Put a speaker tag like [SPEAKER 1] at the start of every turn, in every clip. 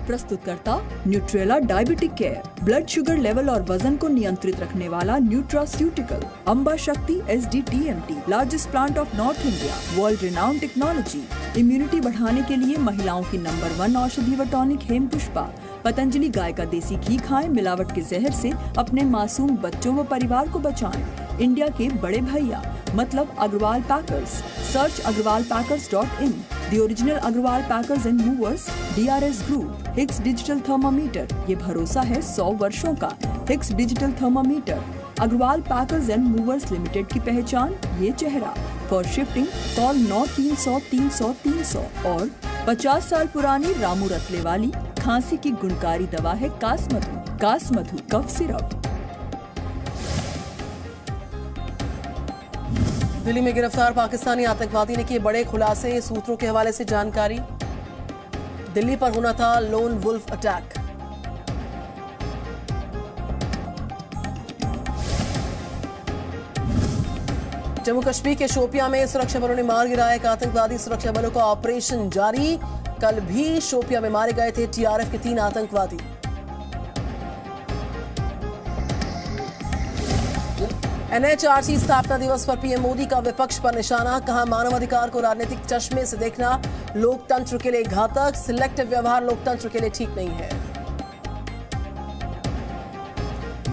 [SPEAKER 1] प्रस्तुतकर्ता Nutrela diabetic care, blood sugar level और वजन को नियंत्रित रखने वाला न्यूट्रास्यूटिकल, अम्बा शक्ति SDTMT, largest plant of north India, world renowned technology, immunity बढ़ाने के लिए महिलाओं की नंबर 1 औषधि व टॉनिक हेम पुष्पा, पतंजलि गाय का देसी घी खाएं, मिलावट के जहर से अपने मासूम बच्चों व परिवार को बचाएं। इंडिया के बड़े भैया मतलब Agarwal packers, search agrwalpackers.in, the original Agarwal packers and movers, DRS group, Hicks digital thermometer, ये भरोसा है 100 वर्षों का। Hicks digital thermometer, Agarwal packers and movers limited की पहचान, ये चेहरा। फॉर शिफ्टिंग कॉल 9300 300 300 और 50 साल पुरानी रामू रतले वाली खांसी की गुणकारी दवा है कासमधु कफ सिरप।
[SPEAKER 2] दिल्ली में गिरफ्तार पाकिस्तानी आतंकवादी ने किए बड़े खुलासे, सूत्रों के हवाले से जानकारी। दिल्ली पर होना था lone wolf attack. Jammu Kashmir के शोपियां में सुरक्षा बलों ने मार गिराया एक आतंकवादी, सुरक्षा बलों का ऑपरेशन जारी। कल भी शोपियां में मारे गए थे TRF के 3 आतंकवादी। NHRC स्थापना दिवस पर PM मोदी का विपक्ष पर निशाना, कहा मानवाधिकार को राजनीतिक चश्मे से देखना लोकतंत्र के लिए घातक, सिलेक्टिव व्यवहार लोकतंत्र के लिए ठीक नहीं है।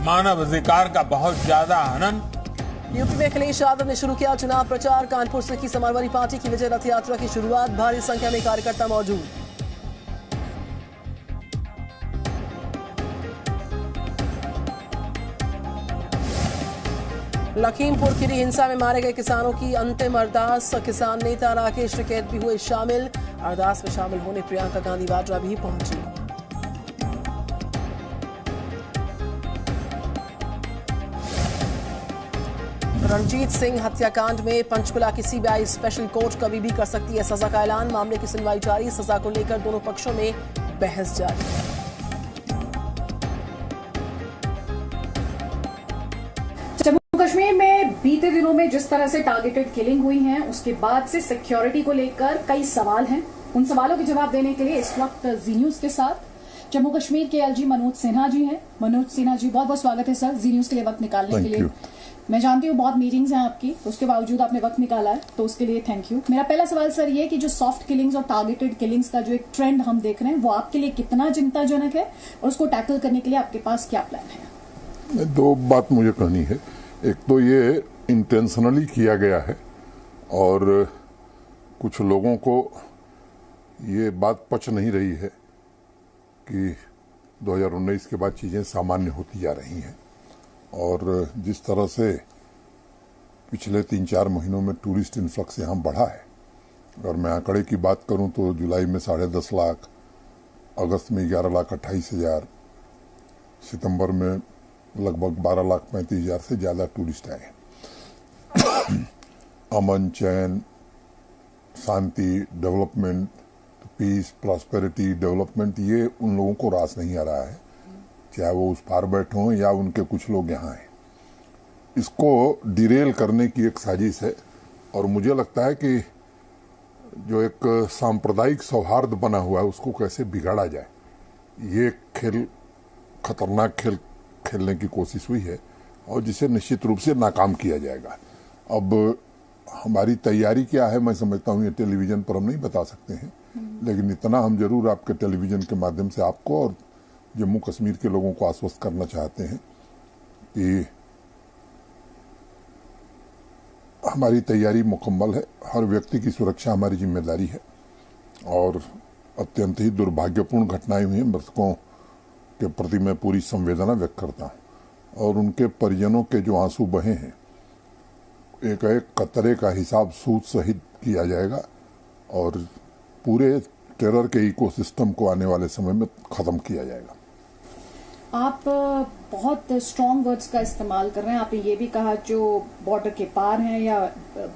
[SPEAKER 3] मानवाधिकार का बहुत ज्यादा हनन।
[SPEAKER 2] यूपी में अखिलेश यादव ने शुरू किया चुनाव प्रचार, कानपुर से की समाजवादी पार्टी की विजय रथ यात्रा की शुरुआत, भारी संख्या में कार्यकर्ता मौजूद। लखीमपुर खीरी हिंसा में मारे गए किसानों की अंतिम अरदास, किसान नेता राकेश टिकैत भी हुए शामिल। अरदास में शामिल होने प्रियंका गांधी वाड्रा भी पहुंची। रणजीत सिंह हत्याकांड में पंचकुला की CBI स्पेशल कोर्ट कभी भी कर सकती है सजा का ऐलान, मामले की सुनवाई जारी, सजा को लेकर दोनों पक्षों में बहस जारी।
[SPEAKER 4] कश्मीर में बीते दिनों में जिस तरह से टारगेटेड किलिंग हुई है, उसके बाद से सिक्योरिटी को लेकर कई सवाल हैं। उन सवालों के जवाब देने के लिए इस वक्त जी न्यूज के साथ जम्मू कश्मीर के LG मनोज सिन्हा जी हैं। मनोज सिन्हा जी, बहुत बहुत स्वागत है सर जी न्यूज के लिए वक्त निकालने के लिए। मैं जानती हूँ बहुत मीटिंग्स हैं आपकी, उसके बावजूद आपने वक्त निकाला है, तो उसके लिए थैंक यू। मेरा पहला सवाल सर ये कि जो सॉफ्ट किलिंग्स और टारगेटेड किलिंग्स का जो एक ट्रेंड हम देख रहे हैं, वो आपके लिए कितना चिंताजनक है और उसको टैकल करने के लिए आपके पास क्या प्लान है?
[SPEAKER 5] 2 बात मुझे कहनी है। एक तो ये इंटेंशनली किया गया है और कुछ लोगों को ये बात पच नहीं रही है कि 2019 के बाद चीज़ें सामान्य होती जा रही हैं। और जिस तरह से पिछले 3-4 महीनों में टूरिस्ट इन्फ्लक्स यहाँ बढ़ा है, अगर मैं आंकड़े की बात करूँ तो जुलाई में 10.5 लाख, अगस्त में 11,28,000, सितंबर में लगभग 12,35,000 से ज़्यादा टूरिस्ट आए। अमन, चैन, शांति, डेवलपमेंट, पीस, प्रॉस्पेरिटी, डेवलपमेंट, ये उन लोगों को रास नहीं आ रहा है, चाहे वो उस पार बैठे हों या उनके कुछ लोग यहाँ हैं। इसको डिरेल करने की एक साजिश है और मुझे लगता है कि जो एक सांप्रदायिक सौहार्द बना हुआ है उसको कैसे बिगाड़ा जाए, ये खेल, खतरनाक खेल खेलने की कोशिश हुई है और जिसे निश्चित रूप से नाकाम किया जाएगा। अब हमारी तैयारी क्या है मैं समझता हूँ ये टेलीविजन पर हम नहीं बता सकते हैं, लेकिन इतना हम जरूर आपके टेलीविजन के माध्यम से आपको और जम्मू कश्मीर के लोगों को आश्वस्त करना चाहते हैं कि हमारी तैयारी मुकम्मल है। हर व्यक्ति की सुरक्षा हमारी जिम्मेदारी है और अत्यंत ही दुर्भाग्यपूर्ण घटनाएं हुई हैं। मृतकों के प्रति मैं पूरी संवेदना व्यक्त करता हूँ और उनके परिजनों के जो आंसू बहे हैं, एक एक कतरे का हिसाब सूद सहित किया जाएगा और पूरे टेरर के इकोसिस्टम को आने वाले समय में खत्म किया जाएगा।
[SPEAKER 4] आप बहुत स्ट्रॉन्ग वर्ड्स का इस्तेमाल कर रहे हैं। आपने ये भी कहा जो बॉर्डर के पार हैं या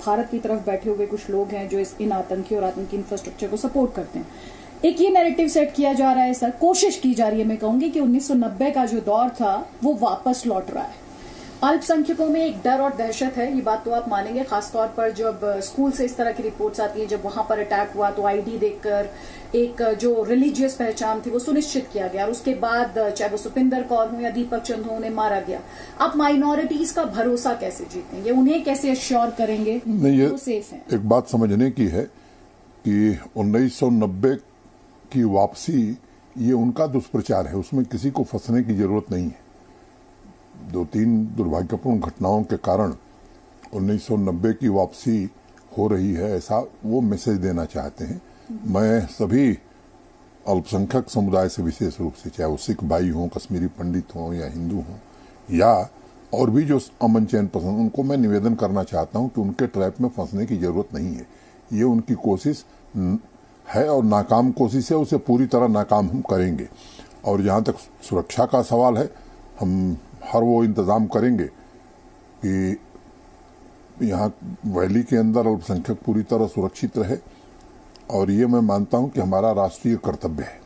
[SPEAKER 4] भारत की तरफ बैठे हुए कुछ लोग हैं जो इन आतंकी और आतंकी इंफ्रास्ट्रक्चर को सपोर्ट करते हैं। एक ये नैरेटिव सेट किया जा रहा है सर, कोशिश की जा रही है, मैं कहूंगी कि 1990 का जो दौर था वो वापस लौट रहा है। अल्पसंख्यकों में एक डर और दहशत है, ये बात तो आप मानेंगे, खासतौर पर जब स्कूल से इस तरह की रिपोर्ट्स आती हैं, जब वहां पर अटैक हुआ तो आईडी देखकर एक जो रिलीजियस पहचान थी वो सुनिश्चित किया गया और उसके बाद चाहे वो सुपिंदर कौर हो या दीपक चंद हो, उन्हें मारा गया। आप माइनॉरिटीज का भरोसा कैसे जीतेंगे, उन्हें कैसे एश्योर करेंगे
[SPEAKER 5] नहीं, ये
[SPEAKER 4] वो सेफ है?
[SPEAKER 5] एक बात समझने की है कि 1990 की वापसी ये उनका दुष्प्रचार है, उसमें किसी को फंसने की जरूरत नहीं है। 2-3 दुर्भाग्यपूर्ण घटनाओं के कारण 1990 की वापसी हो रही है, ऐसा वो मैसेज देना चाहते हैं। मैं सभी अल्पसंख्यक समुदाय से, विशेष रूप से, चाहे वो सिख भाई हों, कश्मीरी पंडित हों या हिंदू हों या और भी जो अमन चैन पसंद, उनको मैं निवेदन करना चाहता हूं कि उनके ट्रैप में फंसने की जरूरत नहीं है। ये उनकी कोशिश है और नाकाम कोशिश है, उसे पूरी तरह नाकाम हम करेंगे। और जहां तक सुरक्षा का सवाल है, हम हर वो इंतजाम करेंगे कि यहाँ वैली के अंदर अल्पसंख्यक पूरी तरह सुरक्षित रहे, और ये मैं मानता हूं कि हमारा राष्ट्रीय कर्तव्य है।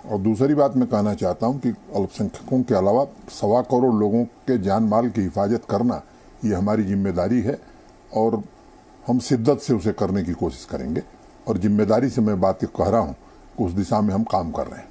[SPEAKER 5] और दूसरी बात मैं कहना चाहता हूं कि अल्पसंख्यकों के अलावा 1.25 करोड़ लोगों के जान माल की हिफाजत करना ये हमारी जिम्मेदारी है और हम शिद्दत से उसे करने की कोशिश करेंगे। और जिम्मेदारी से मैं बात कह रहा हूं कि उस दिशा में हम काम कर रहे हैं।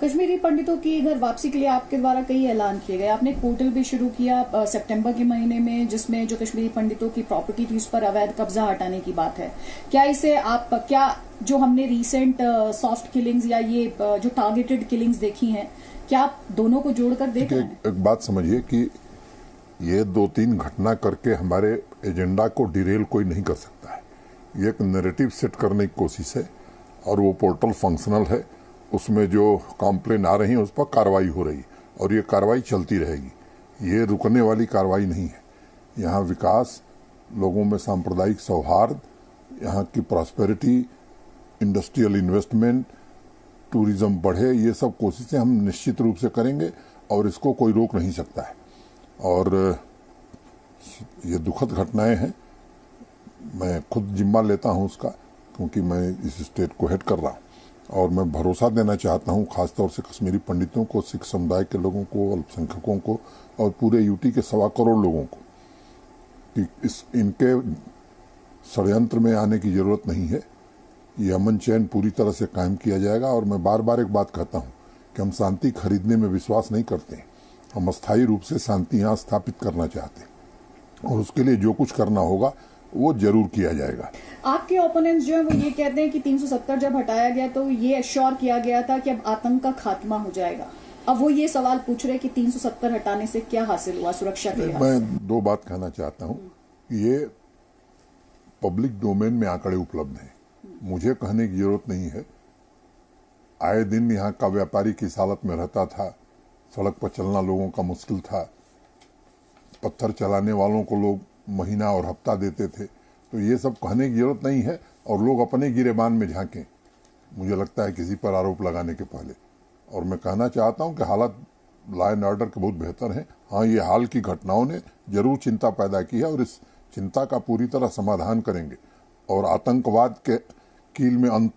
[SPEAKER 4] कश्मीरी पंडितों की इधर वापसी के लिए आपके द्वारा कई ऐलान किए गए। आपने एक पोर्टल भी शुरू किया सितंबर के महीने में, जिसमें जो कश्मीरी पंडितों की प्रॉपर्टी थी उस पर अवैध कब्जा हटाने की बात है। क्या इसे आप, क्या जो हमने रीसेंट सॉफ्ट किलिंग्स या ये जो टारगेटेड किलिंग्स देखी हैं, क्या आप दोनों को जोड़कर देख रहे हैं?
[SPEAKER 5] एक बात समझिए कि ये 2-3 घटना करके हमारे एजेंडा को डिरेल कोई नहीं कर सकता है। ये एक नैरेटिव सेट करने की कोशिश है और वो पोर्टल फंक्शनल है। उसमें जो कंप्लेन आ रही है उस पर कार्रवाई हो रही है और ये कार्रवाई चलती रहेगी। ये रुकने वाली कार्रवाई नहीं है। यहाँ विकास, लोगों में सांप्रदायिक सौहार्द, यहाँ की प्रॉस्पेरिटी, इंडस्ट्रियल इन्वेस्टमेंट, टूरिज्म बढ़े, ये सब कोशिशें हम निश्चित रूप से करेंगे और इसको कोई रोक नहीं सकता है। और ये दुखद घटनाएं हैं, मैं खुद जिम्मा लेता हूं उसका, क्योंकि मैं इस स्टेट को हेड कर रहा हूं। और मैं भरोसा देना चाहता हूं खासतौर से कश्मीरी पंडितों को, सिख समुदाय के लोगों को, अल्पसंख्यकों को और पूरे यूटी के 1.25 करोड़ लोगों को कि इनके षड्यंत्र में आने की जरूरत नहीं है। ये अमन चैन पूरी तरह से कायम किया जाएगा। और मैं बार बार एक बात कहता हूं कि हम शांति खरीदने में विश्वास नहीं करते, हम अस्थायी रूप से शांति यहाँ स्थापित करना चाहते हैं और उसके लिए जो कुछ करना होगा वो जरूर किया जाएगा।
[SPEAKER 4] आपके ओपोनेंट्स जो है वो ये कहते हैं कि 370 जब हटाया गया तो ये एश्योर किया गया था कि अब आतंक का खात्मा हो जाएगा। अब वो ये सवाल पूछ रहे हैं कि 370 हटाने से क्या हासिल हुआ सुरक्षा के लिहाज से?
[SPEAKER 5] मैं 2 बात कहना चाहता हूँ। ये पब्लिक डोमेन में आंकड़े उपलब्ध हैं, मुझे कहने की जरूरत नहीं है। आए दिन यहाँ का व्यापारी किस हालत में रहता था, सड़क पर चलना लोगों का मुश्किल था, पत्थर चलाने वालों को लोग महीना और हफ्ता देते थे। तो ये सब कहने की जरूरत नहीं है और लोग अपने गिरेबान में झांकें, मुझे लगता है किसी पर आरोप लगाने के पहले। और मैं कहना चाहता हूं कि हालात लॉ एंड ऑर्डर के बहुत बेहतर हैं। हाँ, ये हाल की घटनाओं ने जरूर चिंता पैदा की है और इस चिंता का पूरी तरह समाधान करेंगे और आतंकवाद के कील में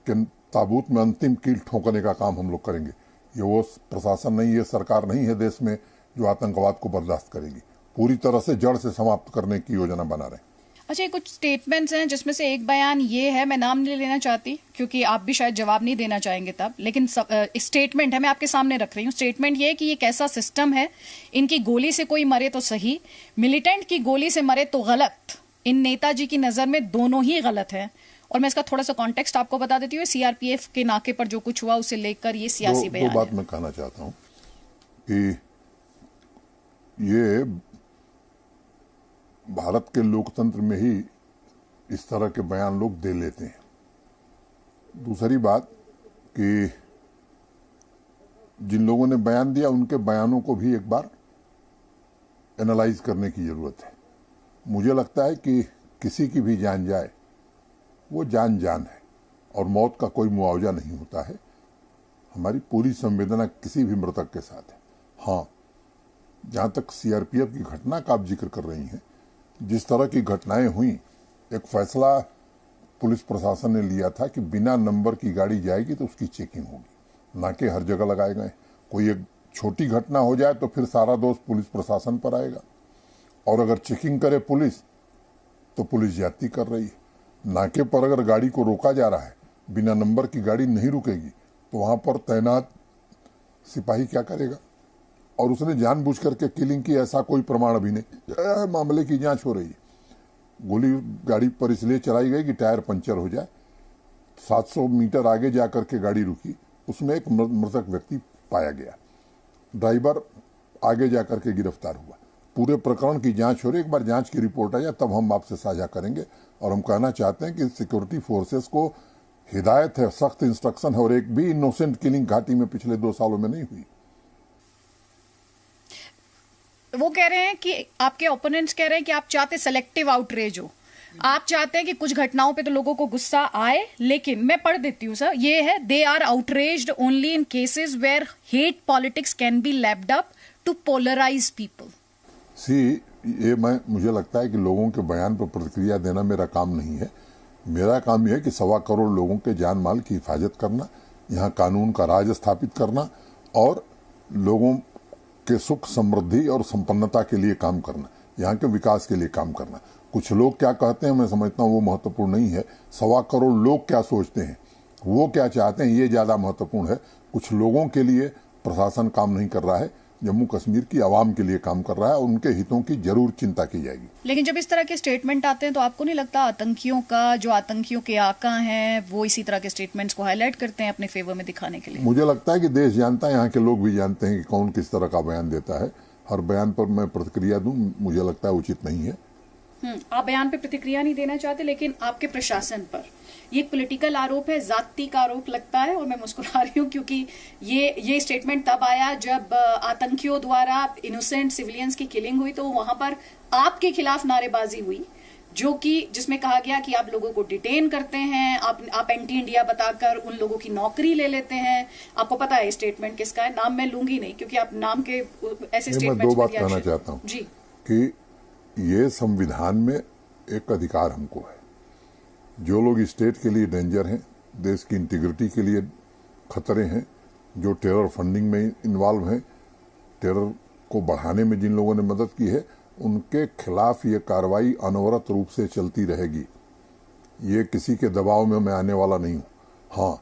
[SPEAKER 5] के ताबूत में अंतिम कील ठोकने का काम हम लोग करेंगे। ये वो प्रशासन नहीं, ये सरकार नहीं है देश में जो आतंकवाद को बर्दाश्त करेगी। पूरी तरह से जड़ से समाप्त करने की योजना बना रहे हैं।
[SPEAKER 4] अच्छा, कुछ स्टेटमेंट्स हैं जिसमें से एक बयान ये है, मैं नाम नहीं लेना चाहती क्योंकि आप भी शायद जवाब नहीं देना चाहेंगे तब, लेकिन स्टेटमेंट है, मैं आपके सामने रख रही हूँ। स्टेटमेंट ये है कि ये कैसा सिस्टम है, इनकी गोली से कोई मरे तो सही, मिलिटेंट की गोली से मरे तो गलत। इन नेताजी की नजर में दोनों ही गलत है। और मैं इसका थोड़ा सा कॉन्टेक्स्ट आपको बता देती हूँ। सीआरपीएफ के नाके पर जो कुछ हुआ उसे लेकर ये सियासी बयान है।
[SPEAKER 5] दो बात मैं कहना चाहता हूँ कि ये भारत के लोकतंत्र में ही इस तरह के बयान लोग दे लेते हैं। दूसरी बात कि जिन लोगों ने बयान दिया उनके बयानों को भी एक बार एनालाइज करने की जरूरत है। मुझे लगता है कि किसी की भी जान जाए वो जान है और मौत का कोई मुआवजा नहीं होता है। हमारी पूरी संवेदना किसी भी मृतक के साथ है। हाँ, जहां तक सीआरपीएफ की घटना का आप जिक्र कर रही हैं, जिस तरह की घटनाएं हुई, एक फैसला पुलिस प्रशासन ने लिया था कि बिना नंबर की गाड़ी जाएगी तो उसकी चेकिंग होगी। नाके हर जगह लगाए गए। कोई एक छोटी घटना हो जाए तो फिर सारा दोष पुलिस प्रशासन पर आएगा, और अगर चेकिंग करे पुलिस तो पुलिस ज्यादती कर रही है। नाके पर अगर गाड़ी को रोका जा रहा है, बिना नंबर की गाड़ी नहीं रुकेगी, तो वहां पर तैनात सिपाही क्या करेगा? और उसने जानबूझ करके किलिंग की, ऐसा कोई प्रमाण अभी नहीं। मामले की जांच हो रही है। गोली गाड़ी पर इसलिए चलाई गई कि टायर पंचर हो जाए। 700 मीटर आगे जाकर के गाड़ी रुकी, उसमें एक मृतक व्यक्ति पाया गया, ड्राइवर आगे जाकर के गिरफ्तार हुआ। पूरे प्रकरण की जांच हो रही है। एक बार जांच की रिपोर्ट आ जाए तब हम आपसे साझा करेंगे। और हम कहना चाहते हैं कि सिक्योरिटी फोर्सेस को हिदायत है, सख्त इंस्ट्रक्शन है, और एक भी इनोसेंट किलिंग घाटी में पिछले 2 सालों में नहीं हुई।
[SPEAKER 4] वो कह रहे हैं कि आपके ओपोनेंट्स कह रहे हैं कि आप चाहते सेलेक्टिव आउटरेज हो, आप चाहते हैं कि कुछ घटनाओं पे तो लोगों को गुस्सा आए, लेकिन मैं पढ़ देती हूँ सर, ये है, they are outraged only in cases where hate politics can be lapped up to polarise people.
[SPEAKER 5] ये मुझे लगता है कि लोगों के बयान पर प्रतिक्रिया देना मेरा काम नहीं है। मेरा काम यह है कि 1.25 करोड़ लोगों के जान माल की हिफाजत करना, यहाँ कानून का राज स्थापित करना, और लोगों के सुख समृद्धि और संपन्नता के लिए काम करना, यहाँ के विकास के लिए काम करना। कुछ लोग क्या कहते हैं मैं समझता हूँ वो महत्वपूर्ण नहीं है। 1.25 करोड़ लोग क्या सोचते हैं, वो क्या चाहते हैं, ये ज्यादा महत्वपूर्ण है। कुछ लोगों के लिए प्रशासन काम नहीं कर रहा है, जम्मू कश्मीर की आवाम के लिए काम कर रहा है, और उनके हितों की जरूर चिंता की जाएगी।
[SPEAKER 4] लेकिन जब इस तरह के स्टेटमेंट आते हैं तो आपको नहीं लगता आतंकियों का, जो आतंकियों के आका हैं, वो इसी तरह के स्टेटमेंट्स को हाईलाइट करते हैं अपने फेवर में दिखाने के लिए?
[SPEAKER 5] मुझे लगता है कि देश जानता है, यहाँ के लोग भी जानते हैं कि कौन किस तरह का बयान देता है। हर बयान पर मैं प्रतिक्रिया दूं, मुझे लगता है उचित नहीं है।
[SPEAKER 4] आप बयान पे प्रतिक्रिया नहीं देना चाहते, लेकिन आपके प्रशासन पर ये पॉलिटिकल आरोप है, जाति का आरोप लगता है। और मैं मुस्कुरा रही हूँ क्योंकि ये स्टेटमेंट तब आया जब आतंकियों द्वारा इनोसेंट सिविलियंस की किलिंग हुई, तो वहां पर आपके खिलाफ नारेबाजी हुई, जो कि जिसमें कहा गया कि आप लोगों को डिटेन करते हैं, आप एंटी इंडिया बताकर उन लोगों की नौकरी ले लेते हैं। आपको पता है स्टेटमेंट किसका है, नाम मैं लूंगी नहीं क्योंकि आप नाम के ऐसे स्टेटमेंट।
[SPEAKER 5] मैं 2 बात कहना चाहता हूँ
[SPEAKER 4] जी,
[SPEAKER 5] कि ये संविधान में एक अधिकार हमको है। जो लोग स्टेट के लिए डेंजर हैं, देश की इंटीग्रिटी के लिए खतरे हैं, जो टेरर फंडिंग में इन्वॉल्व हैं, टेरर को बढ़ाने में जिन लोगों ने मदद की है, उनके खिलाफ ये कार्रवाई अनवरत रूप से चलती रहेगी। ये किसी के दबाव में मैं आने वाला नहीं हूँ। हाँ,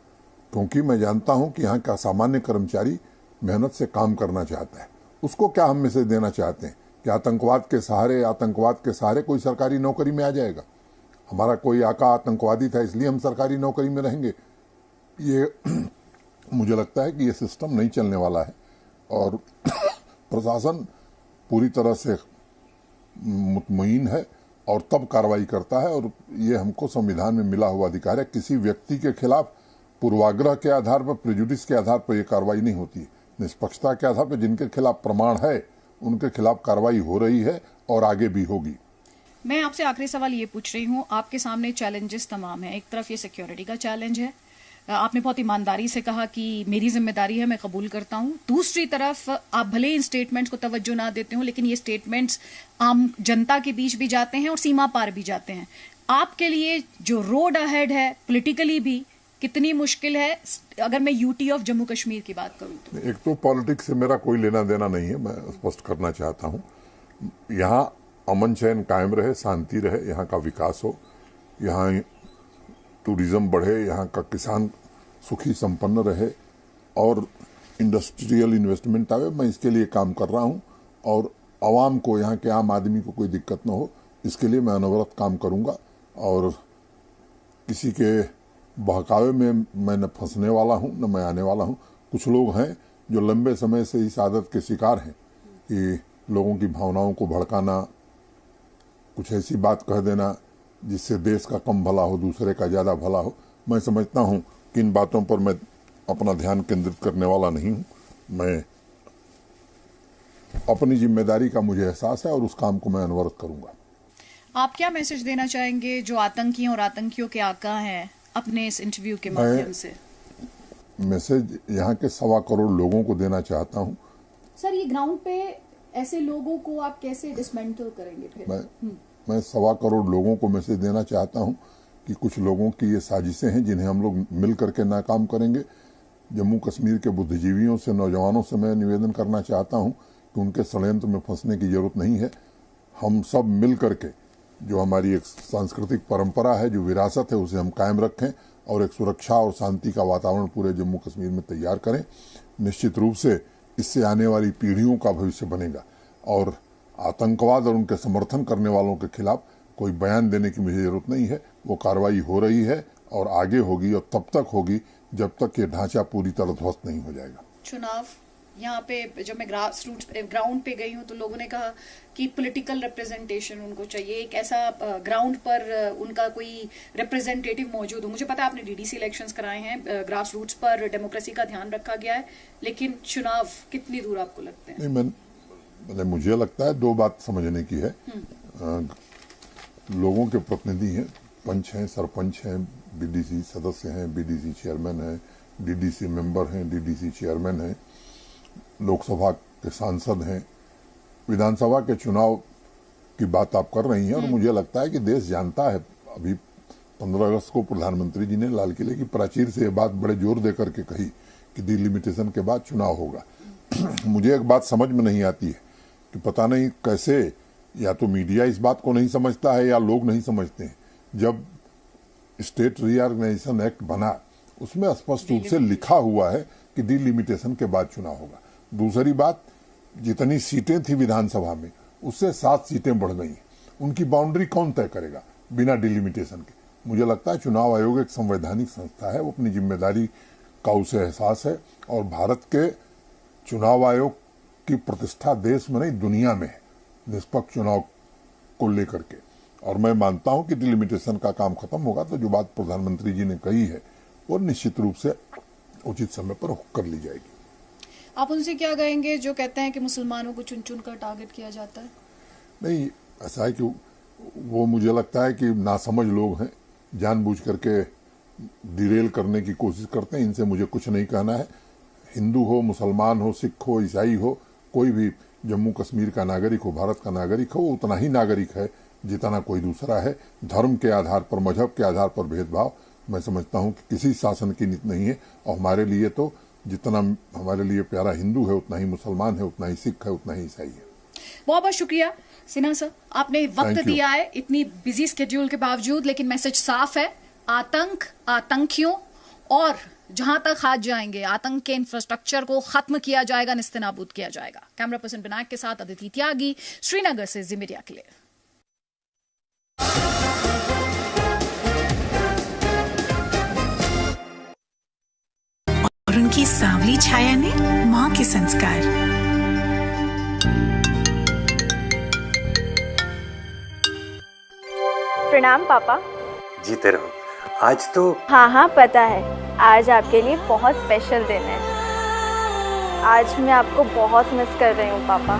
[SPEAKER 5] क्योंकि मैं जानता हूँ कि यहाँ का सामान्य कर्मचारी मेहनत से काम करना चाहता है। उसको क्या हम में से देना चाहते हैं कि आतंकवाद के सहारे कोई सरकारी नौकरी में आ जाएगा? हमारा कोई आका आतंकवादी था इसलिए हम सरकारी नौकरी में रहेंगे? ये मुझे लगता है कि ये सिस्टम नहीं चलने वाला है, और प्रशासन पूरी तरह से मुतमईन है और तब कार्रवाई करता है। और ये हमको संविधान में मिला हुआ अधिकार है। किसी व्यक्ति के खिलाफ पूर्वाग्रह के आधार पर, प्रेजुडिस के आधार पर यह कार्रवाई नहीं होती है। निष्पक्षता के आधार पर जिनके खिलाफ प्रमाण है उनके खिलाफ कार्रवाई हो रही है और आगे भी होगी।
[SPEAKER 4] मैं आपसे आखिरी सवाल ये पूछ रही हूँ, आपके सामने चैलेंजेस तमाम हैं। एक तरफ ये सिक्योरिटी का चैलेंज है, आपने बहुत ईमानदारी से कहा कि मेरी जिम्मेदारी है, मैं कबूल करता हूँ। दूसरी तरफ आप भले इन स्टेटमेंट्स को तवज्जो ना देते हो, लेकिन ये स्टेटमेंट्स आम जनता के बीच भी जाते हैं और सीमा पार भी जाते हैं। आपके लिए जो रोड अहेड है पॉलिटिकली भी कितनी मुश्किल है, अगर मैं यूटी ऑफ जम्मू कश्मीर की बात करूं तो?
[SPEAKER 5] एक तो पॉलिटिक्स से मेरा कोई लेना देना नहीं है, मैं स्पष्ट करना चाहता हूँ। यहाँ अमन चैन कायम रहे, शांति रहे, यहाँ का विकास हो, यहाँ टूरिज्म बढ़े, यहाँ का किसान सुखी संपन्न रहे और इंडस्ट्रियल इन्वेस्टमेंट आवे। मैं इसके लिए काम कर रहा हूँ और आवाम को, यहाँ के आम आदमी को कोई दिक्कत न हो, इसके लिए मैं अनवरत काम करूँगा। और किसी के बहकावे में मैं न फंसने वाला हूँ न मैं आने वाला हूँ। कुछ लोग हैं जो लंबे समय से इस आदत के शिकार हैं कि लोगों की भावनाओं को भड़काना, कुछ ऐसी बात कह देना जिससे देश का कम भला हो, दूसरे का ज़्यादा भला हो। मैं समझता हूँ कि इन बातों पर मैं अपना ध्यान केंद्रित करने वाला नहीं हूँ। मैं अपनी जिम्मेदारी का मुझे एहसास है और उस काम को मैं अनवरत करूँगा।
[SPEAKER 4] आप क्या मैसेज देना चाहेंगे जो आतंकियों और आतंकियों के आका हैं अपने इस इंटरव्यू के माध्यम से?
[SPEAKER 5] मैसेज यहाँ के 1.25 करोड़ लोगों को देना चाहता हूँ।
[SPEAKER 4] सर, ये ग्राउंड पे ऐसे लोगों को आप कैसे डिसमेंटल करेंगे फिर?
[SPEAKER 5] मैं 1.25 करोड़ लोगों को मैसेज देना चाहता हूँ कि कुछ लोगों की ये साजिशें हैं जिन्हें हम लोग मिल करके नाकाम करेंगे। जम्मू कश्मीर के बुद्धिजीवियों से, नौजवानों से मैं निवेदन करना चाहता हूं कि उनके षड्यंत्र में फंसने की जरूरत नहीं है। हम सब मिल करके जो हमारी एक सांस्कृतिक परंपरा है, जो विरासत है, उसे हम कायम रखें और एक सुरक्षा और शांति का वातावरण पूरे जम्मू कश्मीर में तैयार करें। निश्चित रूप से इससे आने वाली पीढ़ियों का भविष्य बनेगा और आतंकवाद और उनके समर्थन करने वालों के खिलाफ कोई बयान देने की मुझे जरूरत नहीं है। वो कार्रवाई हो रही है और आगे होगी और तब तक होगी जब तक ये ढांचा पूरी तरह ध्वस्त नहीं हो जाएगा।
[SPEAKER 4] चुनाव यहाँ पे जब मैं ग्रास रूट्स ग्राउंड पे गई हूँ तो लोगों ने कहा कि पॉलिटिकल रिप्रेजेंटेशन उनको चाहिए, एक ऐसा ग्राउंड पर उनका कोई रिप्रेजेंटेटिव मौजूद हो। मुझे पता है आपने डीडीसी इलेक्शंस कराए हैं, ग्रास रूट्स पर डेमोक्रेसी का ध्यान रखा गया है, लेकिन चुनाव कितनी दूर आपको लगते हैं?
[SPEAKER 5] नहीं, मुझे लगता है दो बात समझने की है। लोगों के प्रतिनिधि हैं, पंच हैं, सरपंच हैं, बीडीसी सदस्य हैं, बीडीसी चेयरमैन हैं, डीडीसी मेंबर हैं, डीडीसी चेयरमैन हैं, लोकसभा के सांसद हैं, विधानसभा के चुनाव की बात आप कर रही हैं और मुझे लगता है कि देश जानता है। अभी 15 अगस्त को प्रधानमंत्री जी ने लाल किले की प्राचीर से ये बात बड़े जोर देकर के कही कि डिलिमिटेशन के बाद चुनाव होगा। मुझे एक बात समझ में नहीं आती है कि पता नहीं कैसे, या तो मीडिया इस बात को नहीं समझता है या लोग नहीं समझते हैं। जब स्टेट रीऑर्गेनाइजेशन एक्ट बना उसमें स्पष्ट रूप से लिखा हुआ है कि डिलिमिटेशन के बाद चुनाव होगा। दूसरी बात, जितनी सीटें थी विधानसभा में उससे 7 सीटें बढ़ गई हैं। उनकी बाउंड्री कौन तय करेगा बिना डिलिमिटेशन के? मुझे लगता है चुनाव आयोग एक संवैधानिक संस्था है, वो अपनी जिम्मेदारी का उसे एहसास है और भारत के चुनाव आयोग की प्रतिष्ठा देश में नहीं दुनिया में है निष्पक्ष चुनाव को लेकर के। और मैं मानता हूं कि डिलिमिटेशन का काम खत्म होगा तो जो बात प्रधानमंत्री जी ने कही है वो निश्चित रूप से उचित समय पर कर ली जाएगी।
[SPEAKER 4] आप उनसे क्या कहेंगे जो कहते हैं कि मुसलमानों को चुन चुन कर टारगेट किया जाता है?
[SPEAKER 5] नहीं, ऐसा है कि वो मुझे लगता है कि नासमझ लोग हैं, जानबूझ करके डिरेल करने की कोशिश करते हैं। इनसे मुझे कुछ नहीं कहना है। हिंदू हो, मुसलमान हो, सिख हो, ईसाई हो, कोई भी जम्मू कश्मीर का नागरिक हो, भारत का नागरिक हो, वो उतना ही नागरिक है जितना कोई दूसरा है। धर्म के आधार पर, मजहब के आधार पर भेदभाव मैं समझता हूं कि किसी शासन की नीति नहीं है। और हमारे लिए तो जितना हमारे लिए प्यारा हिंदू है उतना ही मुसलमान है, उतना ही सिख है, उतना ही ईसाई है।
[SPEAKER 4] बहुत बहुत शुक्रिया सिन्हा सर, आपने वक्त दिया है इतनी बिजी स्केड्यूल के बावजूद, लेकिन मैसेज साफ है। आतंक, आतंकियों और जहां तक हाथ जाएंगे आतंक के इंफ्रास्ट्रक्चर को खत्म किया जाएगा, निस्तेनाबूद किया जाएगा। कैमरा पर्सन विनायक के साथ अदिति त्यागी, श्रीनगर से जी मीडिया के लिए।
[SPEAKER 3] और उनकी सांवली छाया ने मां के संस्कार।
[SPEAKER 6] प्रणाम पापा।
[SPEAKER 7] जीते रहो। आज तो
[SPEAKER 6] हाँ पता है, आज आपके लिए बहुत स्पेशल दिन है। आज मैं आपको बहुत मिस कर रही हूँ पापा।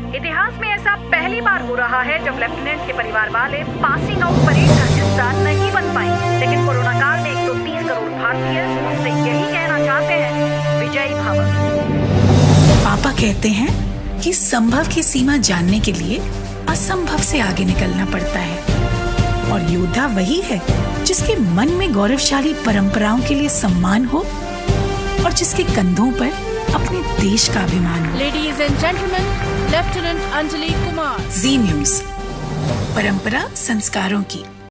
[SPEAKER 8] इतिहास में ऐसा पहली बार हो रहा है जब लेफ्टिनेंट के परिवार वाले पासिंग आउट परेड का हिस्सा नहीं बन पाए, लेकिन कोरोना काल में 130 करोड़ भारतीय उनसे यही कहना चाहते हैं, विजयी भव।
[SPEAKER 3] पापा कहते हैं कि संभव की सीमा जानने के लिए असंभव से आगे निकलना पड़ता है और योद्धा वही है जिसके मन में गौरवशाली परंपराओं के लिए सम्मान हो और जिसके कंधों पर अपने देश का अभिमान हो।
[SPEAKER 8] Ladies and gentleman, lieutenant Anjali Kumar.
[SPEAKER 3] Zee news, परंपरा संस्कारों की।